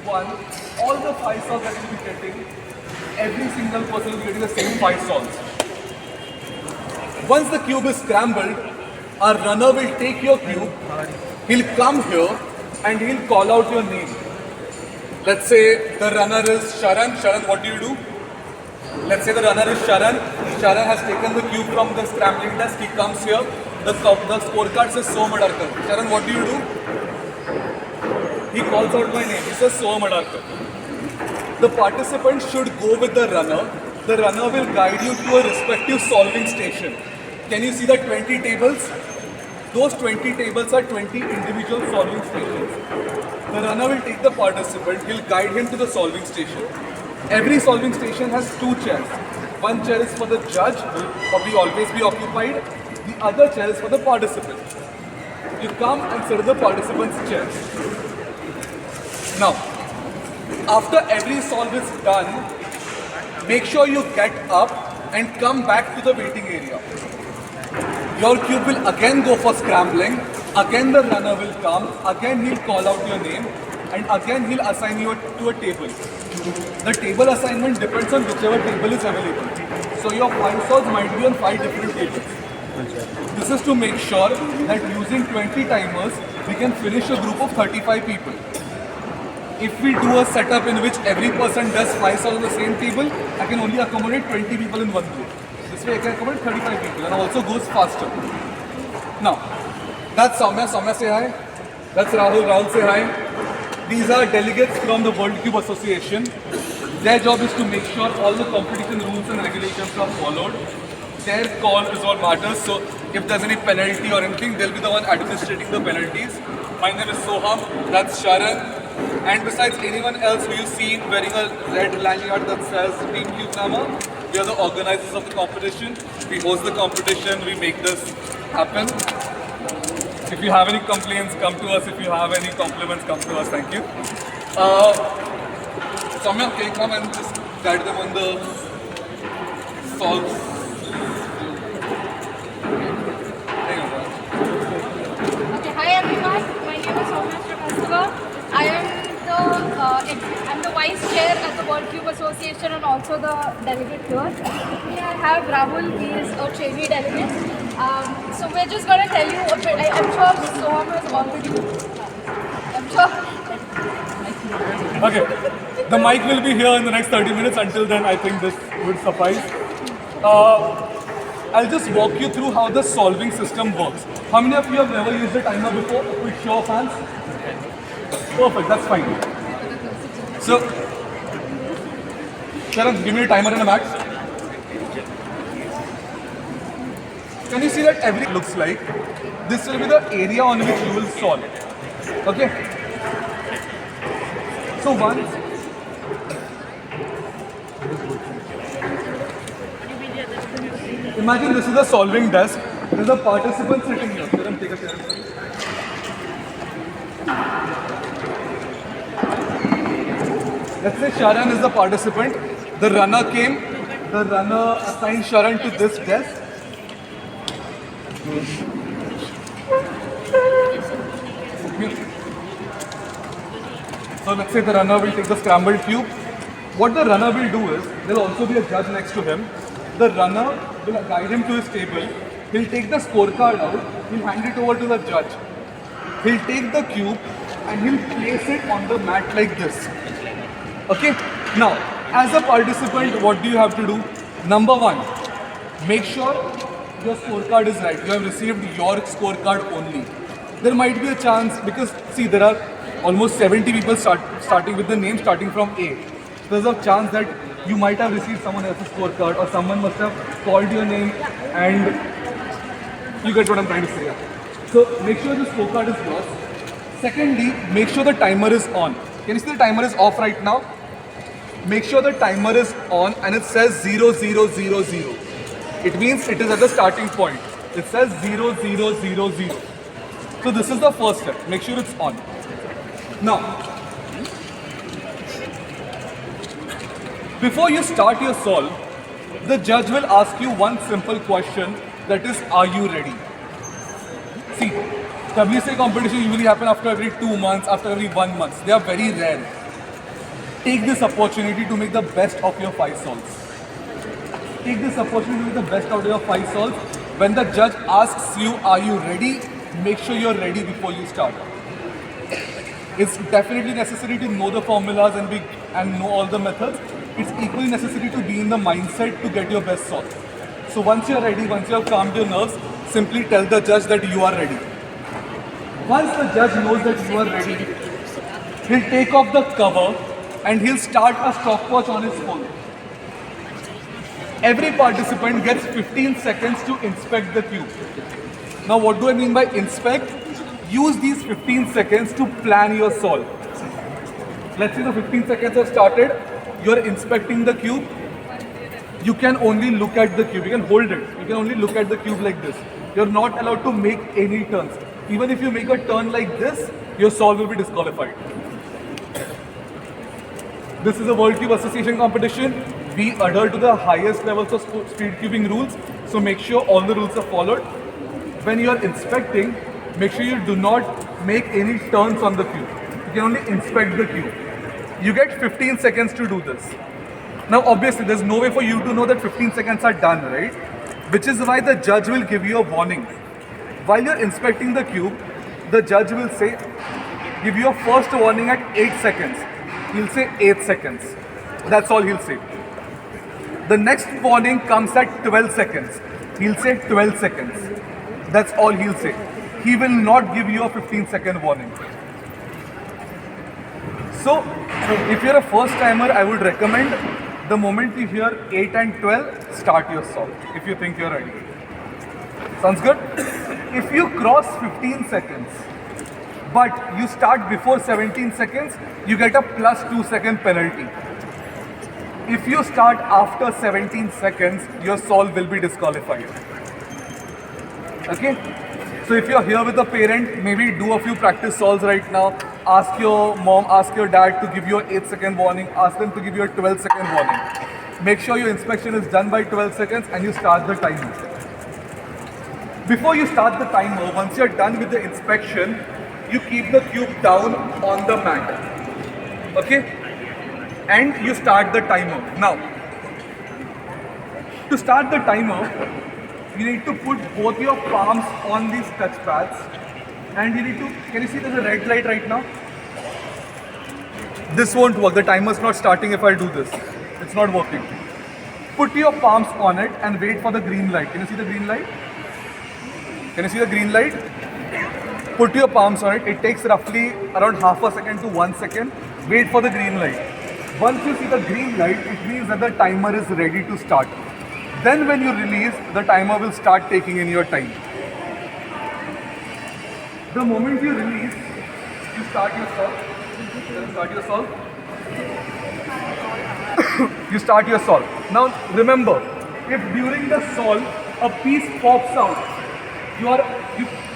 1, all the 5 solves that you'll be getting, every single person will be getting the same 5 solves. Once the cube is scrambled, our runner will take your cube, he'll come here and he'll call out your name. Let's say the runner is Sharan. Sharan, what do you do? Let's say the runner is Sharan. Sharan has taken the cube from the scrambling desk. He comes here. The scorecard says Soham Adarkar. Sharan, what do you do? He calls out my name. He says Soham Adarkar. The participant should go with the runner. The runner will guide you to a respective solving station. Can you see the 20 tables? Those 20 tables are 20 individual solving stations. The runner will take the participant, he'll guide him to the solving station. Every solving station has 2 chairs. One chair is for the judge, will probably always be occupied. The other chair is for the participant. You come and sit in the participant's chair. Now, after every solve is done, make sure you get up and come back to the waiting area. Your cube will again go for scrambling, again the runner will come, again he'll call out your name, and again he'll assign you to a table. The table assignment depends on whichever table is available. So your 5 solves might be on 5 different tables. This is to make sure that using 20 timers, we can finish a group of 35 people. If we do a setup in which every person does 5 solves on the same table, I can only accommodate 20 people in one group. This way I can accommodate 35 people and also goes faster. Now, that's Soumya. Soumya, say hi. That's Rahul. Rahul, say hi. These are delegates from the World Cube Association. Their job is to make sure all the competition rules and regulations are followed. Their call is what matters. So if there's any penalty or anything, they'll be the one administrating the penalties. My name is Soham. That's Sharan. And besides anyone else who you see wearing a red lanyard that says Team Cube Nama, we are the organizers of the competition. We host the competition. We make this happen. If you have any complaints, come to us. If you have any compliments, come to us. Thank you. Soumya, can you come and just guide them on the solves? Okay, hi everyone. My name is Soham. I'm the vice chair at the World Cube Association and also the delegate here. We have Rahul. He is a trainee delegate. So we're just going to tell you a bit. I'm sure Soham has already. I'm sure. Okay. The mic will be here in the next 30 minutes. Until then, I think this would suffice. I'll just walk you through how the solving system works. How many of you have never used a timer before? A quick show of hands. Perfect, that's fine. So, Sharan, give me a timer and a mat. Can you see that everything looks like? This will be the area on which you will solve. Okay? So once imagine this is a solving desk. There's a participant sitting here. Sharan, take a chair. Let's say Sharan is the participant. The runner came. The runner assigned Sharan to this desk. So let's say the runner will take the scrambled cube. What the runner will do is, there will also be a judge next to him. The runner will guide him to his table. He'll take the scorecard out. He'll hand it over to the judge. He'll take the cube and he'll place it on the mat like this. Okay? Now, as a participant, what do you have to do? Number 1, make sure your scorecard is right. You have received your scorecard only. There might be a chance, because see, there are almost 70 people starting with the name starting from A. There's a chance that you might have received someone else's scorecard or someone must have called your name and you get what I'm trying to say. So make sure the scorecard is yours. Secondly, make sure the timer is on. Can you see the timer is off right now? Make sure the timer is on and it says 0000. It means it is at the starting point. It says 0000. So this is the first step. Make sure it's on. Now, before you start your solve, the judge will ask you one simple question, that is, are you ready? See, WCA competition usually happen after every 2 months, after every 1 month. They are very rare. take this opportunity to make the best of your 5 solves. Take this opportunity to make the best out of your 5 solves. When the judge asks you, are you ready? Make sure you're ready before you start. It's definitely necessary to know the formulas and know all the methods. It's equally necessary to be in the mindset to get your best solve. So once you're ready, once you have calmed your nerves, simply tell the judge that you are ready. Once the judge knows that you are ready, he'll take off the cover and he'll start a stopwatch on his phone. Every participant gets 15 seconds to inspect the cube. Now what do I mean by inspect? Use these 15 seconds to plan your solve. Let's say the 15 seconds have started. You're inspecting the cube. You can only look at the cube. You can hold it. You can only look at the cube like this. You're not allowed to make any turns. Even if you make a turn like this, your solve will be disqualified. This is a World Cube Association competition. We adhere to the highest levels of speed cubing rules. So make sure all the rules are followed. When you are inspecting, make sure you do not make any turns on the cube. You can only inspect the cube. You get 15 seconds to do this. Now obviously there's no way for you to know that 15 seconds are done, right? Which is why the judge will give you a warning. While you're inspecting the cube, the judge will say, give you a first warning at 8 seconds. He'll say 8 seconds. That's all he'll say. The next warning comes at 12 seconds. He'll say 12 seconds. That's all he'll say. He will not give you a 15-second warning. So, if you're a first timer, I would recommend the moment you hear 8 and 12, start your solve if you think you're ready. Sounds good? If you cross 15 seconds, but you start before 17 seconds, you get a plus 2-second penalty. If you start after 17 seconds, your solve will be disqualified. Okay? So if you're here with a parent, maybe do a few practice solves right now. Ask your mom, ask your dad to give you an 8-second warning. Ask them to give you a 12-second warning. Make sure your inspection is done by 12 seconds and you start the timer. Before you start the timer, once you're done with the inspection, you keep the cube down on the mat. Okay? And you start the timer. Now, to start the timer, you need to put both your palms on these touch pads and you need to, can you see there's a red light right now? This won't work, the timer's not starting if I do this. It's not working. Put your palms on it and wait for the green light. Can you see the green light? Can you see the green light? Put your palms on it. It takes roughly around half a second to 1 second. Wait for the green light. Once you see the green light, it means that the timer is ready to start. Then when you release, the timer will start taking in your time. The moment you release, you start your solve. You start your solve. Now remember, if during the solve a piece pops out, you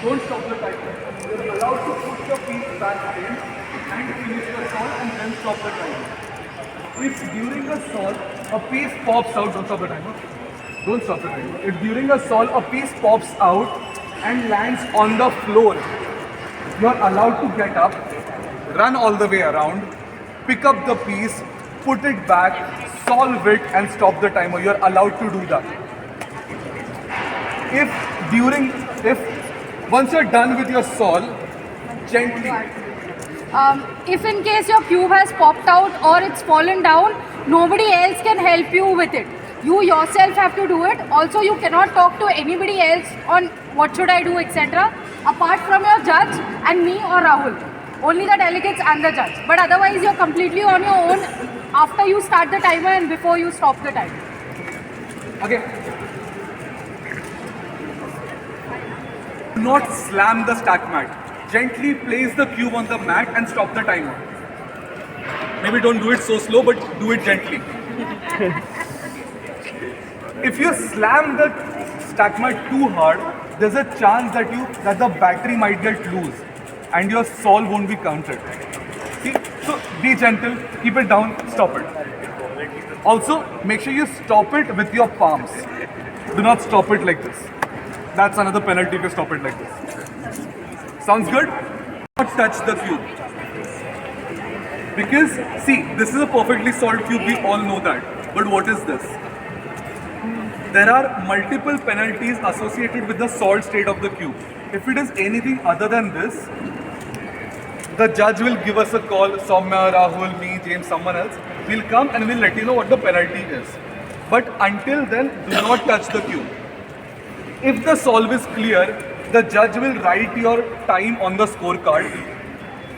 don't stop the timer. You are allowed to put your piece back in and finish the solve and then stop the timer. If during the solve a piece pops out, don't stop the timer. Don't stop the timer. If during a solve a piece pops out and lands on the floor, you are allowed to get up, run all the way around, pick up the piece, put it back, solve it and stop the timer. You are allowed to do that. Once you're done with your solve, gently. If in case your cube has popped out or it's fallen down, nobody else can help you with it. You yourself have to do it. Also, you cannot talk to anybody else on what should I do, etc. apart from your judge and me or Rahul. Only the delegates and the judge. But otherwise, you're completely on your own after you start the timer and before you stop the timer. Okay. Do not slam the stack mat. Gently place the cube on the mat and stop the timer. Maybe don't do it so slow, but do it gently. If you slam the stack mat too hard, there's a chance that the battery might get loose and your solve won't be counted. See? So be gentle, keep it down, stop it. Also, make sure you stop it with your palms. Do not stop it like this. That's another penalty if you stop it like this. Sounds good? Do not touch the cube. Because, see, this is a perfectly solved cube, we all know that. But what is this? There are multiple penalties associated with the solved state of the cube. If it is anything other than this, the judge will give us a call, Soumya, Rahul, me, James, someone else. We'll come and we'll let you know what the penalty is. But until then, do not touch the cube. If the solve is clear, the judge will write your time on the scorecard.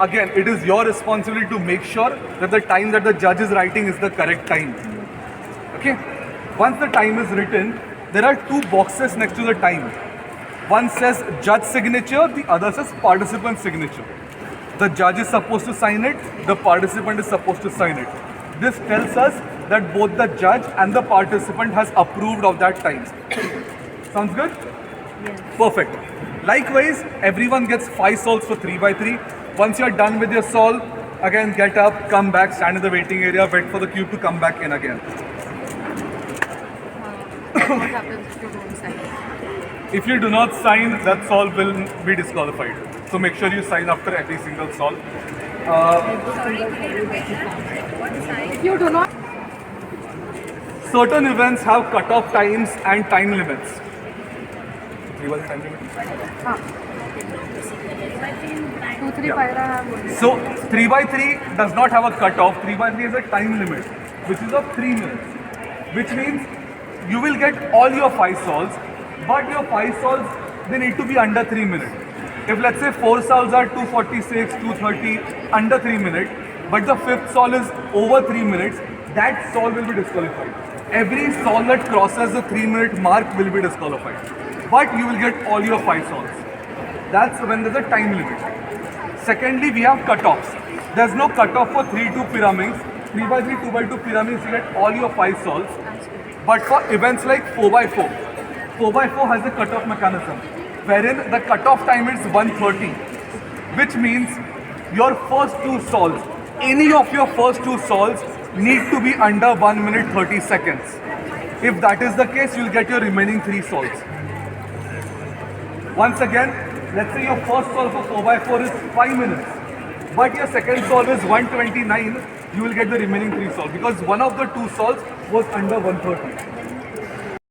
Again, it is your responsibility to make sure that the time that the judge is writing is the correct time. Okay? Once the time is written, there are two boxes next to the time. One says judge signature, the other says participant signature. The judge is supposed to sign it, the participant is supposed to sign it. This tells us that both the judge and the participant has approved of that time. Sounds good? Yes. Perfect. Likewise, everyone gets 5 solves for 3x3. Once you're done with your solve, again get up, come back, stand in the waiting area, wait for the cube to come back in again. What happens if you don't sign? If you do not sign, that solve will be disqualified. So make sure you sign after every single solve. If you do not, Certain events have cut-off times and time limits. 3 was the time limit? 2, 3 paira have one. So 3x3 does not have a cut-off. 3x3 is a time limit, which is of 3 minutes. Which means you will get all your 5 solves, but your 5 solves, they need to be under 3 minutes. If let's say 4 solves are 246, 230, under 3 minutes, but the 5th solve is over 3 minutes, that solve will be disqualified. Every solve that crosses the 3-minute mark will be disqualified. But you will get all your 5 solves. That's when there's a time limit. Secondly, we have cutoffs. There's no cutoff for 3-2 pyramids. 3x3, 2x2 pyramids, you get all your 5 solves. But for events like 4x4, 4x4 has a cutoff mechanism, wherein the cutoff time is 1:30, which means your first 2 solves, any of your first 2 solves need to be under 1 minute 30 seconds. If that is the case, you'll get your remaining 3 solves. Once again, let's say your first solve for 4x4 is 5 minutes, but your second solve is 1:29, you will get the remaining 3 solves because one of the 2 solves was under 1:30.